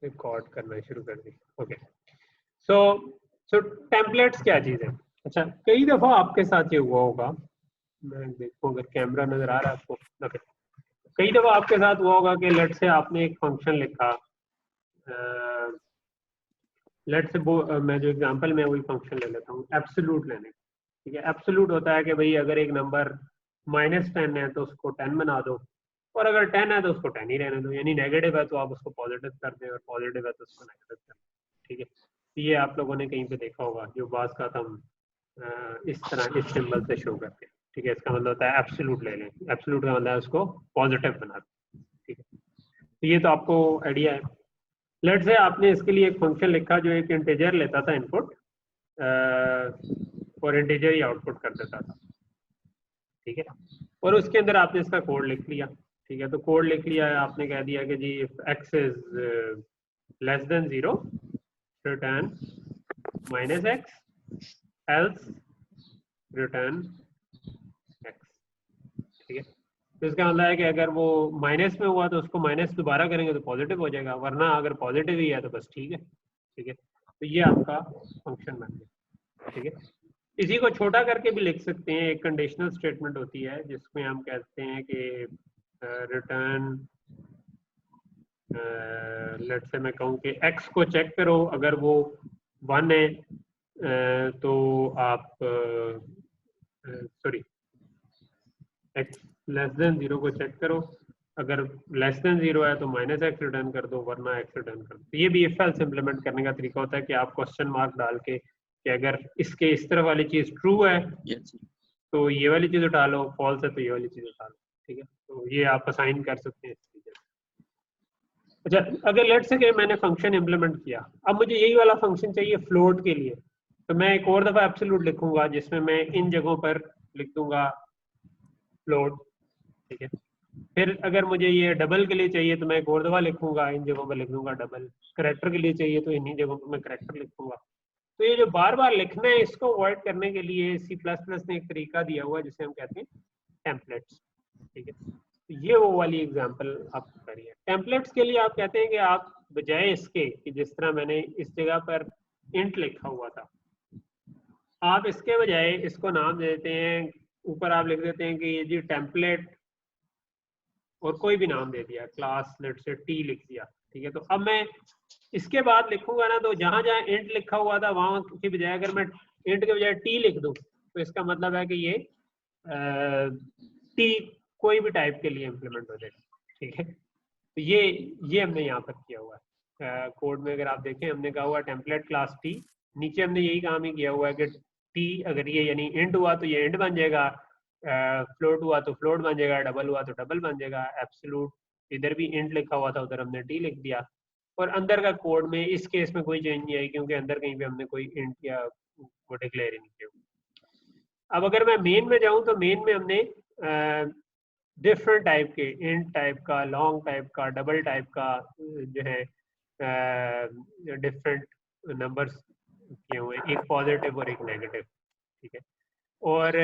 Record करना शुरू कर दी। ओके, सो टेम्पलेट्स क्या चीज़ है? अच्छा, कई दफ़ा आपके साथ ये हुआ होगा, मैं देखूँ अगर कैमरा नज़र आ रहा है आपको। ओके, कई दफ़ा आपके साथ हुआ होगा कि लेट से आपने एक फंक्शन लिखा, लेट से मैं जो एग्जांपल में वही फंक्शन ले लेता हूँ, एब्सोल्यूट लेने। ठीक है, एब्सोल्यूट होता है कि भाई अगर एक नंबर -10 है तो उसको 10 बना दो, और अगर 10 है तो उसको 10 ही रहने दो, यानी नेगेटिव है तो आप उसको पॉजिटिव कर दें और पॉजिटिव है तो उसको नेगेटिव कर दें। ठीक है, तो ये आप लोगों ने कहीं पे देखा होगा, जो बास का हम इस तरह इस सिंबल से शो करते हैं। ठीक है, इसका मतलब होता है एब्सोल्यूट ले लें, एब्सोल्यूट का मतलब है उसको पॉजिटिव बना दें। ठीक है, तो ये तो आपको आइडिया है। लेट से आपने इसके लिए एक फंक्शन लिखा जो एक इंटीजर लेता था इनपुट, और इंटीजर ही आउटपुट कर देता था। ठीक है, और उसके अंदर आपने इसका कोड लिख लिया। ठीक है, तो कोड लिख लिया है, आपने कह दिया कि जी if x is less than 0 return -x, else return x। ठीक है, तो इसका मतलब है कि अगर वो माइनस में हुआ तो उसको माइनस दोबारा करेंगे तो पॉजिटिव हो जाएगा, वरना अगर पॉजिटिव ही है तो बस ठीक है। ठीक है, तो ये आपका फंक्शन बन गया। ठीक है, इसी को छोटा करके भी लिख सकते हैं, एक कंडीशनल स्टेटमेंट होती है जिसमें हम कहते हैं कि रिटर्न, लेट से मैं कहूँ कि x को चेक करो, अगर वो 1 है तो आप सॉरी, x लेस देन 0 को चेक करो, अगर लेस देन 0 है तो -x रिटर्न कर दो, वरना x रिटर्न कर दो। तो ये भी इफ एल्स इंप्लीमेंट करने का तरीका होता है कि आप क्वेश्चन मार्क डाल के कि अगर इसके इस तरफ वाली चीज ट्रू है तो ये वाली चीज उठा लो, फॉल्स है तो ये वाली चीज उठा लो। ठीक है, तो ये आप असाइन कर सकते हैं इस चीज। अच्छा, अगर लेट से कि मैंने फंक्शन इंप्लीमेंट किया, अब मुझे यही वाला फंक्शन चाहिए फ्लोट के लिए, तो मैं एक और दफा एब्सोल्यूट लिखूंगा जिसमें मैं इन जगहों पर लिख दूंगा फ्लोट। ठीक है, फिर अगर मुझे ये डबल के लिए चाहिए तो मैं एक और दफा लिखूंगा, इन जगहों पर लिख दूंगा डबल। करेक्टर के लिए चाहिए तो इन्हीं जगहों पर मैं करेक्टर लिखूंगा। तो ये जो बार बार लिखना है, इसको अवॉइड करने के लिए C++ ने एक तरीका दिया हुआ है जिसे हम कहते हैं टेम्पलेट्स। ठीक है, तो ये वो वाली एग्जांपल आप करिए। टेम्पलेट्स के लिए आप कहते हैं कि आप बजाय इसके कि जिस तरह मैंने इस जगह पर इंट लिखा हुआ था, आप इसके बजाय इसको नाम दे देते हैं, ऊपर आप लिख देते हैं कि ये जी टेम्पलेट, और कोई भी नाम दे दिया, क्लास लेट से टी लिख दिया। ठीक है, तो अब मैं इसके बाद लिखूंगा ना, तो जहां जहां इंट लिखा हुआ था वहां की बजाय अगर मैं इंट के बजाय टी लिख दूं तो इसका मतलब है कि ये टी कोई भी टाइप के लिए इम्प्लीमेंट हो जाएगा। ठीक है, तो ये हमने यहाँ पर किया हुआ है कोड में। अगर आप देखें, हमने कहा हुआ टेम्पलेट क्लास टी, नीचे हमने यही काम ही किया हुआ है कि टी अगर ये यानी इंट हुआ तो ये इंट बन जाएगा, फ्लोट हुआ तो फ्लोट बन जाएगा, डबल हुआ तो डबल बन जाएगा, एब्सोल्यूट इधर भी इंट लिखा हुआ था उधर हमने टी लिख दिया। और अंदर का कोड में इस केस में कोई चेंज नहीं आई क्योंकि अंदर कहीं पे हमने कोई इंट या वो डिक्लेयर ही नहीं किया। अब अगर मैं मेन में जाऊं तो मेन में हमने डिफरेंट टाइप के, इंट टाइप का, लॉन्ग टाइप का, डबल टाइप का जो है डिफरेंट नंबर्स किए हुए, एक पॉजिटिव और एक नेगेटिव। ठीक है, और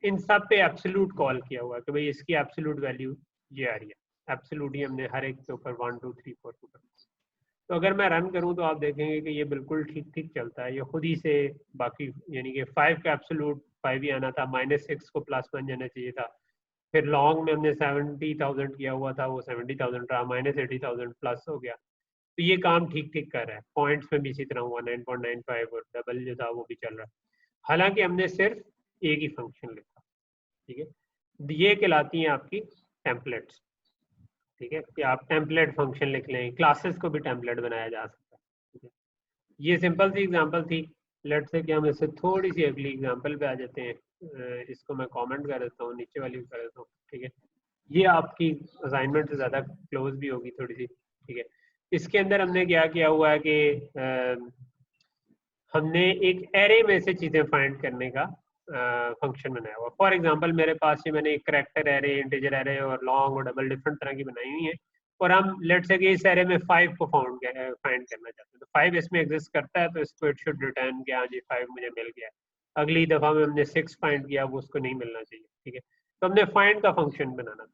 इन सब पे एब्सोल्यूट कॉल किया हुआ है कि भाई इसकी एब्सोल्यूट वैल्यू ये आ रही है। एब्सोल्यूट ही हमने हर एक के ऊपर 1 2 3 4 के ऊपर। तो अगर मैं रन करूं तो आप देखेंगे कि ये बिल्कुल ठीक ठीक चलता है, ये खुद ही से बाकी, यानी कि 5 का एब्सोल्यूट 5 ही आना था, -6 को +1 जाना चाहिए था। फिर लॉन्ग में हमने 70,000 किया हुआ था, वो 70,000 रहा, -80,000 प्लस हो गया। तो ये काम ठीक ठीक कर रहा है। पॉइंट्स में भी इसी तरह हुआ 9.95, और डबल जो था वो भी चल रहा है, हालांकि हमने सिर्फ एक ही फंक्शन लिखा। ठीक है, ये कहलाती हैं आपकी टेम्पलेट्स। ठीक है, कि आप टेम्पलेट फंक्शन लिख लें, क्लासेस को भी टेम्पलेट बनाया जा सकता है। ठीक है, ये सिंपल सी एग्जांपल थी। लेट से कि हम इससे थोड़ी सी अगली एग्जांपल पे आ जाते हैं। इसको मैं कमेंट कर देता हूँ, नीचे वाली कर देता हूँ। ठीक है, ये आपकी असाइनमेंट से ज़्यादा क्लोज भी होगी थोड़ी सी। ठीक है, इसके अंदर हमने क्या किया हुआ है कि हमने एक एरे में से चीज़ें फाइंड करने का फंक्शन बनाया हुआ। फॉर एग्जांपल मेरे पास ये मैंने एक करेक्टर एरे, इंटीजर एरे और लॉन्ग और डबल डिफरेंट तरह की बनाई हुई है, और हम लेट से कि इस एरे में 5 को फाइंड करना चाहते हैं। तो 5 इसमें एग्जिस्ट करता है, तो इसको इट शुड रिटर्न कि हाँ जी 5 मुझे मिल गया। अगली दफ़ा में हमने 6 फाइंड किया, वो उसको नहीं मिलना चाहिए। ठीक है, तो हमने फाइंड का फंक्शन बनाना था।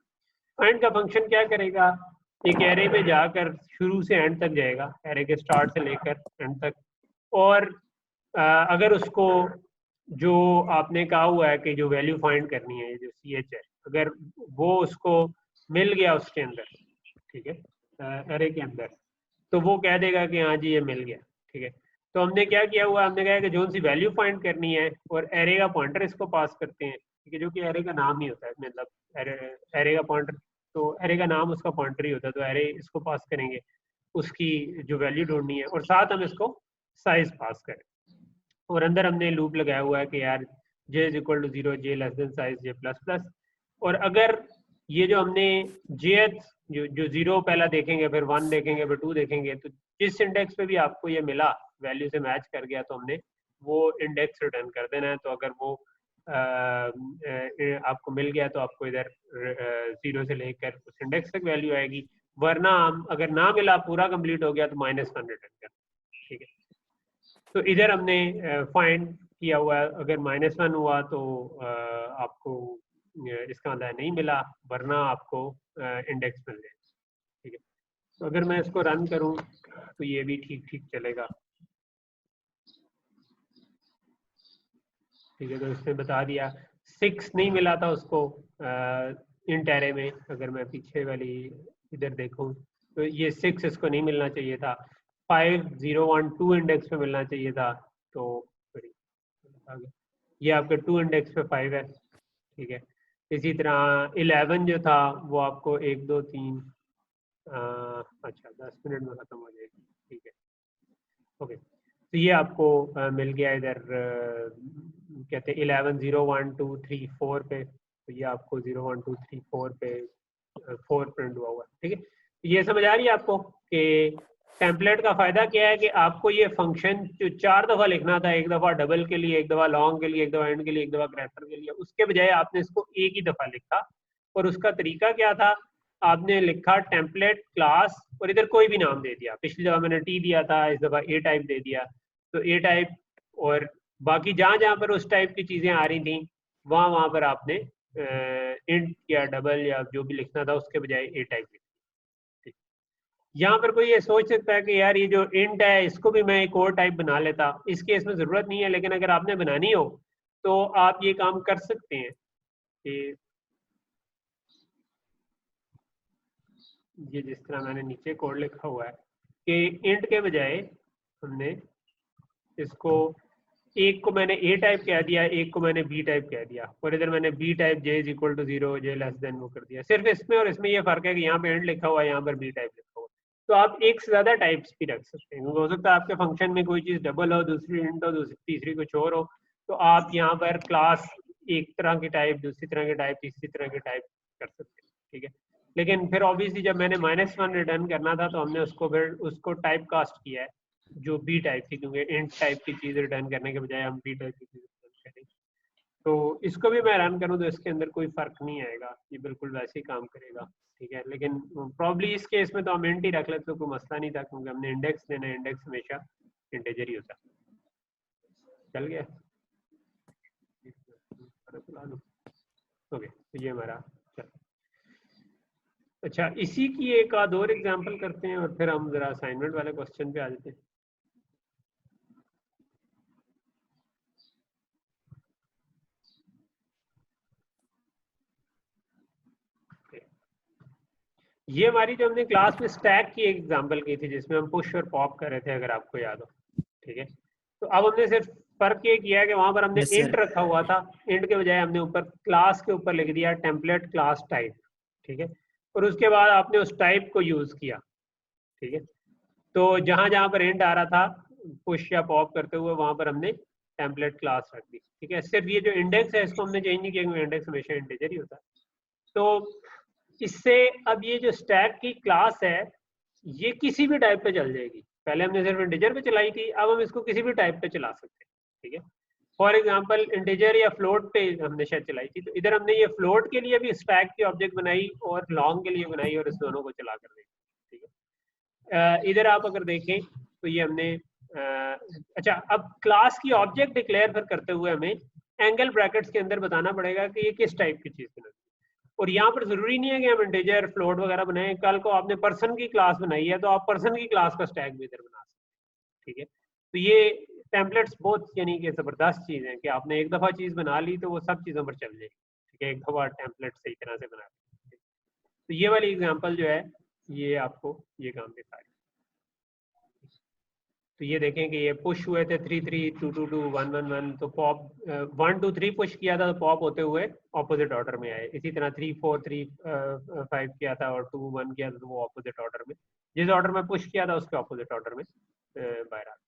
फाइंड का फंक्शन क्या करेगा, एक एरे में जाकर शुरू से एंड तक जाएगा, एरे के स्टार्ट से लेकर एंड तक, और अगर उसको जो आपने कहा हुआ है कि जो वैल्यू फाइंड करनी है जो CH है, अगर वो उसको मिल गया उसके अंदर, ठीक है, एरे के अंदर, तो वो कह देगा कि हाँ जी ये मिल गया, ठीक है। तो हमने क्या किया हुआ, हमने कहा कि जो सी वैल्यू फाइंड करनी है और एरे का पॉइंटर इसको पास करते हैं, ठीक है, जो कि एरे का नाम ही होता है, मतलब एरे का पॉइंटर, तो एरे का नाम उसका पॉइंटर ही होता है, तो एरे इसको पास करेंगे, उसकी जो वैल्यू ढूंढनी है, और साथ हम इसको साइज पास करें, और अंदर हमने लूप लगाया हुआ है कि यार j is equal to 0, j less than size j plus plus, और अगर ये जो हमने jth जो 0 पहला देखेंगे, फिर 1 देखेंगे, फिर 2 देखेंगे, तो जिस इंडेक्स पे भी आपको ये मिला वैल्यू से मैच कर गया, तो हमने वो इंडेक्स रिटर्न कर देना है। तो अगर वो आपको मिल गया तो आपको इधर 0 से लेकर उस इंडेक्स तक वैल्यू आएगी, वरना अगर ना मिला, पूरा कंप्लीट हो गया, तो -1 रिटर्न कर, ठीक है। तो इधर हमने फाइंड किया हुआ है, अगर -1 हुआ तो आपको इसका मतलब नहीं मिला, वरना आपको इंडेक्स मिल जाए, ठीक है। तो अगर मैं इसको रन करूं तो ये भी ठीक ठीक चलेगा, ठीक है। तो इसने बता दिया 6 नहीं मिला था उसको इंट एरे में, अगर मैं पीछे वाली इधर देखूं तो ये 6 इसको नहीं मिलना चाहिए था, 5 0 1 2 इंडेक्स पे मिलना चाहिए था, तो ये आपके 2 इंडेक्स पे 5 है, ठीक है। इसी तरह 11 जो था वो आपको 1 2 3 अच्छा 10 मिनट में खत्म हो जाएगी, ठीक है, ओके। तो ये आपको मिल गया इधर कहते हैं 11 0 1 2 3 4 पे, तो ये आपको 0 1 2 3 4 पे 4 प्रिंट हुआ हुआ, ठीक है। तो ये समझ आ रही है आपको कि टेम्पलेट का फायदा क्या है कि आपको ये फंक्शन जो 4 दफा लिखना था, एक दफा डबल के लिए, एक दफा लॉन्ग के लिए, एक दफा एंड के लिए, एक दफा कैरेक्टर के लिए, उसके बजाय आपने इसको एक ही दफा लिखा, और उसका तरीका क्या था, आपने लिखा टेम्पलेट क्लास और इधर कोई भी नाम दे दिया, पिछली दफा मैंने टी दिया था, इस दफा ए टाइप दे दिया, तो ए टाइप, और बाकी जहां जहां पर उस टाइप की चीजें आ रही थी वहां वहां पर आपने इंट या डबल या जो भी लिखना था उसके बजाय ए टाइप लिख दिया। यहाँ पर कोई ये सोच सकता है कि यार ये जो इंट है इसको भी मैं एक और टाइप बना लेता, इस केस में जरूरत नहीं है, लेकिन अगर आपने बनानी हो तो आप ये काम कर सकते हैं कि ये जिस तरह मैंने नीचे कोड लिखा हुआ है कि इंट के बजाय हमने इसको, एक को मैंने ए टाइप कह दिया, एक को मैंने बी टाइप कह दिया, और इधर मैंने B type j is equal to 0, j less than वो कर दिया। सिर्फ इसमें और इसमें ये फर्क है कि यहाँ पे एंड लिखा हुआ है, यहाँ पर बी टाइप लिखा हुआ है। तो आप एक से ज्यादा टाइप्स भी रख सकते हैं, हो सकता है आपके फंक्शन में कोई चीज डबल हो, दूसरी इंट हो, दूसरी तीसरी कुछ और हो, तो आप यहाँ पर क्लास एक तरह की टाइप, दूसरी तरह की टाइप, तीसरी तरह की टाइप कर सकते हैं, ठीक है। लेकिन फिर ऑब्वियसली जब मैंने -1 रिटर्न करना था तो हमने उसको फिर उसको टाइप कास्ट किया है जो बी टाइप थी, क्योंकि इंट टाइप की चीज रिटर्न करने के बजाय हम बी टाइप की चीज रिटर्न करेंगे। तो इसको भी मैं रन करूँ तो इसके अंदर कोई फर्क नहीं आएगा, ये बिल्कुल वैसे ही काम करेगा, ठीक है। लेकिन प्रॉब्ली इस केस में तो हम इंट ही रख लेते तो कोई मसला नहीं था, क्योंकि हमने इंडेक्स देना है, इंडेक्स हमेशा इंटीजर ही होता है। चल गया, ओके। तो ये हमारा चल, अच्छा इसी की एक आध और एग्जांपल करते हैं और फिर हम जरा असाइनमेंट वाले क्वेश्चन पे आ जाते हैं। ये हमारी जो हमने क्लास में स्टैक की एक एग्जांपल की थी जिसमें हम पुश और पॉप कर रहे थे, अगर आपको याद हो, ठीक है। तो अब हमने सिर्फ फर्क ये किया है कि वहां पर हमने इंट रखा हुआ था, इंट के बजाय हमने ऊपर क्लास के ऊपर लिख दिया टेम्पलेट क्लास टाइप, ठीक है। और उसके बाद आपने उस टाइप को यूज किया, ठीक है। तो जहां जहां पर इंट आ रहा था पुश या पॉप करते हुए, वहां पर हमने टेम्पलेट क्लास रख दी, ठीक है। सिर्फ ये जो इंडेक्स है इसको हमने चेंज नहीं किया, क्योंकि इंडेक्स हमेशा इंटीजर ही होता है। तो इससे अब ये जो स्टैक की क्लास है ये किसी भी टाइप पे चल जाएगी, पहले हमने सिर्फ इंटीजर पे चलाई थी, अब हम इसको किसी भी टाइप पे चला सकते हैं, ठीक है। फॉर एग्जांपल इंटीजर या फ्लोट पे हमने शायद चलाई थी, तो इधर हमने ये फ्लोट के लिए भी स्टैक की ऑब्जेक्ट बनाई और लॉन्ग के लिए बनाई और इस दोनों को चला कर देखी, ठीक है। इधर आप अगर देखें तो ये हमने अच्छा, अब क्लास की ऑब्जेक्ट डिक्लेयर फिर करते हुए हमें एंगल ब्रैकेट्स के अंदर बताना पड़ेगा कि ये किस टाइप की चीज बनाई। और यहाँ पर जरूरी नहीं है कि हम इंटीजर फ्लोट वगैरह बनाएं, कल को आपने पर्सन की क्लास बनाई है तो आप पर्सन की क्लास का स्टैक भी इधर बना सकते हैं, ठीक है। तो ये टेम्पलेट्स बहुत यानी कि जबरदस्त चीज है कि आपने एक दफा चीज बना ली तो वो सब चीजों पर चल जाएगी, ठीक है, एक दफा टेम्पलेट सही तरह से बना ली। तो ये वाली एग्जांपल जो है ये आपको ये काम दिखा रही है। तो ये देखें कि ये पुश हुए थे 3 3 2 2 2 1 1 1, तो पॉप 1 2 3 पुश किया था तो पॉप होते हुए ऑपोजिट ऑर्डर में आए। इसी तरह 3 4 3 5 किया था और 2 1 किया था तो वो ऑपोजिट ऑर्डर में, जिस ऑर्डर में पुश किया था उसके ऑपोजिट ऑर्डर में बाहर आ गए।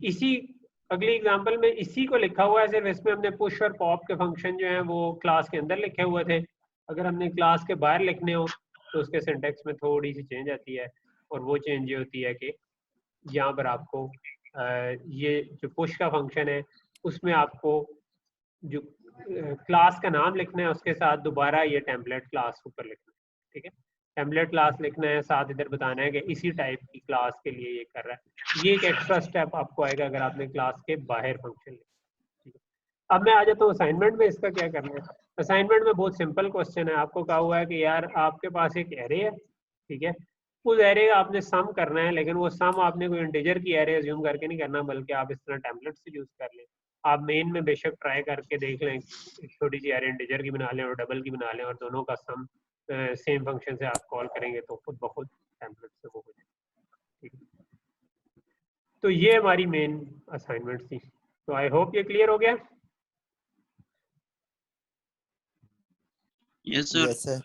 इसी अगली एग्जांपल में इसी को लिखा हुआ है, सिर्फ इसमें हमने पुश और पॉप के फंक्शन जो हैं वो क्लास के अंदर लिखे हुए थे। अगर हमने क्लास के बाहर लिखने हो तो उसके सिंटेक्स में थोड़ी सी चेंज आती है, और वो चेंज ये होती है कि यहाँ पर आपको ये जो पुश का फंक्शन है उसमें आपको जो क्लास का नाम लिखना है उसके साथ दोबारा ये टेम्पलेट क्लास ऊपर लिखना है, ठीक है। टेम्पलेट क्लास लिखना है, साथ इधर बताना है कि इसी टाइप की क्लास के लिए ये कर रहा है। ये एक एक्स्ट्रा स्टेप आपको आएगा अगर आपने क्लास के बाहर फंक्शन लिखा, ठीक है। अब मैं आ जाता हूँ असाइनमेंट में, इसका क्या करना है। असाइनमेंट में बहुत सिंपल क्वेश्चन है, आपको कहा हुआ है कि यार आपके पास एक एरे है, ठीक है, उस एरे का आपने सम करना है, लेकिन वो सम आपने कोई इंटीजर की एरे अज्यूम करके नहीं करना, बल्कि आप इस तरह टेम्पलेट से यूज कर लें। आप मेन में बेशक ट्राई करके देख लें, छोटी सी एरे इंटीजर की बना लें और डबल की बना लें और दोनों का सम सेम फंक्शन से आप कॉल करेंगे तो खुद ब खुद टेम्पलेट से वो हो जाएगा, ठीक है। तो ये हमारी मेन असाइनमेंट थी। तो आई होप ये क्लियर हो गया। Yes sir.